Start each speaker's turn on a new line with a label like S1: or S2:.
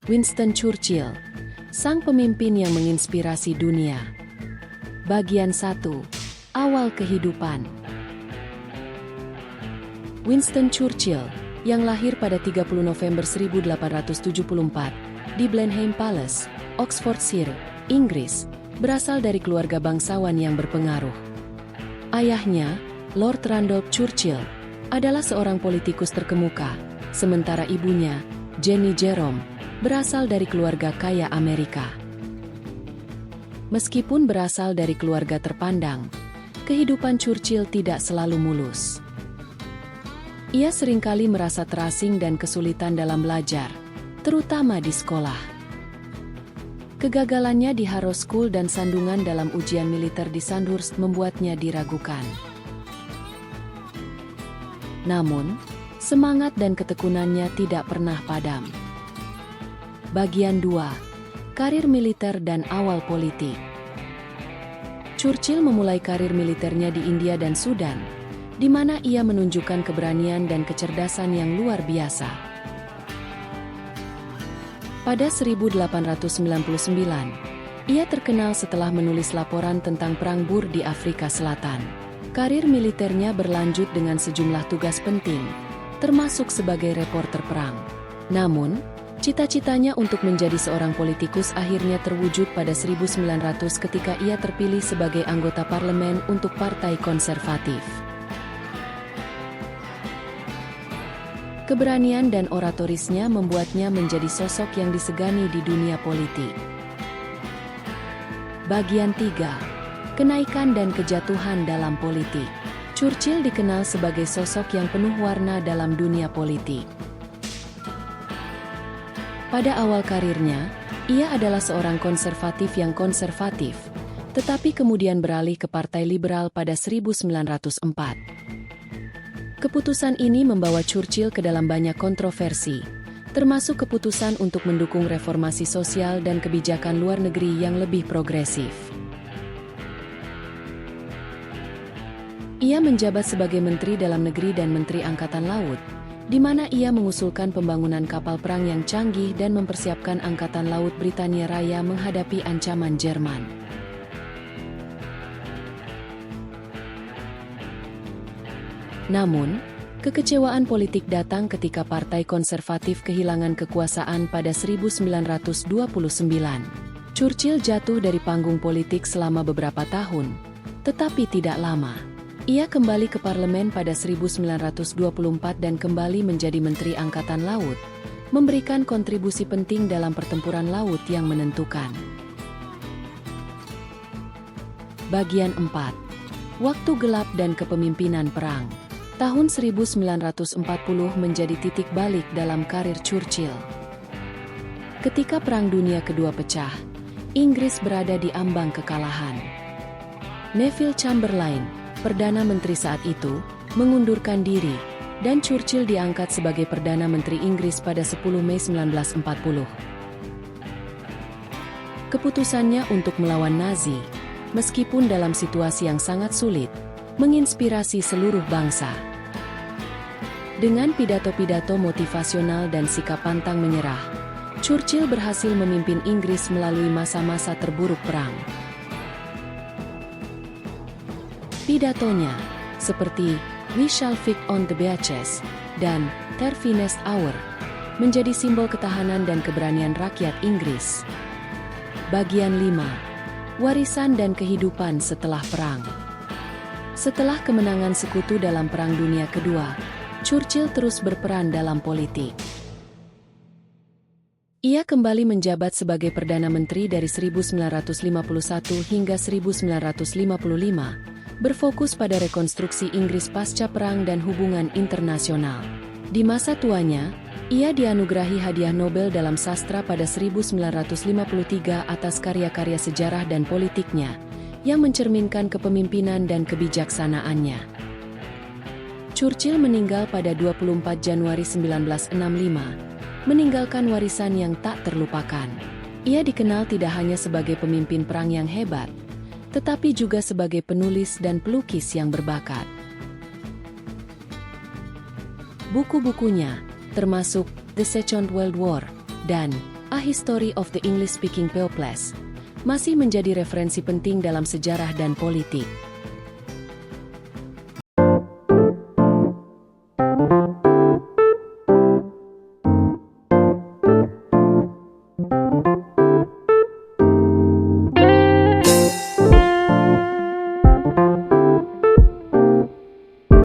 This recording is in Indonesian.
S1: Winston Churchill, sang pemimpin yang menginspirasi dunia. Bagian 1. Awal kehidupan. Winston Churchill, yang lahir pada 30 November 1874 di Blenheim Palace, Oxfordshire, Inggris, berasal dari keluarga bangsawan yang berpengaruh. Ayahnya, Lord Randolph Churchill, adalah seorang politikus terkemuka, sementara ibunya, Jenny Jerome, berasal dari keluarga kaya Amerika. Meskipun berasal dari keluarga terpandang, kehidupan Churchill tidak selalu mulus. Ia seringkali merasa terasing dan kesulitan dalam belajar, terutama di sekolah. Kegagalannya di Harrow School dan sandungan dalam ujian militer di Sandhurst membuatnya diragukan. Namun, semangat dan ketekunannya tidak pernah padam. Bagian 2. Karir militer dan awal politik. Churchill memulai karir militernya di India dan Sudan, di mana ia menunjukkan keberanian dan kecerdasan yang luar biasa. Pada 1899, ia terkenal setelah menulis laporan tentang Perang Boer di Afrika Selatan. Karir militernya berlanjut dengan sejumlah tugas penting, termasuk sebagai reporter perang. Namun, cita-citanya untuk menjadi seorang politikus akhirnya terwujud pada 1900 ketika ia terpilih sebagai anggota parlemen untuk Partai Konservatif. Keberanian dan oratorisnya membuatnya menjadi sosok yang disegani di dunia politik. Bagian 3. Kenaikan dan kejatuhan dalam politik. Churchill dikenal sebagai sosok yang penuh warna dalam dunia politik. Pada awal karirnya, ia adalah seorang konservatif yang konservatif, tetapi kemudian beralih ke Partai Liberal pada 1904. Keputusan ini membawa Churchill ke dalam banyak kontroversi, termasuk keputusan untuk mendukung reformasi sosial dan kebijakan luar negeri yang lebih progresif. Ia menjabat sebagai Menteri Dalam Negeri dan Menteri Angkatan Laut, di mana ia mengusulkan pembangunan kapal perang yang canggih dan mempersiapkan Angkatan Laut Britania Raya menghadapi ancaman Jerman. Namun, kekecewaan politik datang ketika Partai Konservatif kehilangan kekuasaan pada 1929. Churchill jatuh dari panggung politik selama beberapa tahun, tetapi tidak lama. Ia kembali ke parlemen pada 1924 dan kembali menjadi Menteri Angkatan Laut, memberikan kontribusi penting dalam pertempuran laut yang menentukan. Bagian 4. Waktu gelap dan kepemimpinan perang. Tahun 1940 menjadi titik balik dalam karir Churchill. Ketika Perang Dunia Kedua pecah, Inggris berada di ambang kekalahan. Neville Chamberlain, Perdana Menteri saat itu, mengundurkan diri, dan Churchill diangkat sebagai Perdana Menteri Inggris pada 10 Mei 1940. Keputusannya untuk melawan Nazi, meskipun dalam situasi yang sangat sulit, menginspirasi seluruh bangsa. Dengan pidato-pidato motivasional dan sikap pantang menyerah, Churchill berhasil memimpin Inggris melalui masa-masa terburuk perang. Pidatonya, seperti We Shall Fight on the Beaches dan Their Finest Hour, menjadi simbol ketahanan dan keberanian rakyat Inggris. Bagian 5. Warisan dan kehidupan setelah perang. Setelah kemenangan sekutu dalam Perang Dunia Kedua, Churchill terus berperan dalam politik. Ia kembali menjabat sebagai Perdana Menteri dari 1951 hingga 1955, berfokus pada rekonstruksi Inggris pasca perang dan hubungan internasional. Di masa tuanya, ia dianugerahi hadiah Nobel dalam sastra pada 1953 atas karya-karya sejarah dan politiknya, yang mencerminkan kepemimpinan dan kebijaksanaannya. Churchill meninggal pada 24 Januari 1965, meninggalkan warisan yang tak terlupakan. Ia dikenal tidak hanya sebagai pemimpin perang yang hebat, tetapi juga sebagai penulis dan pelukis yang berbakat. Buku-bukunya, termasuk The Second World War dan A History of the English Speaking Peoples, masih menjadi referensi penting dalam sejarah dan politik.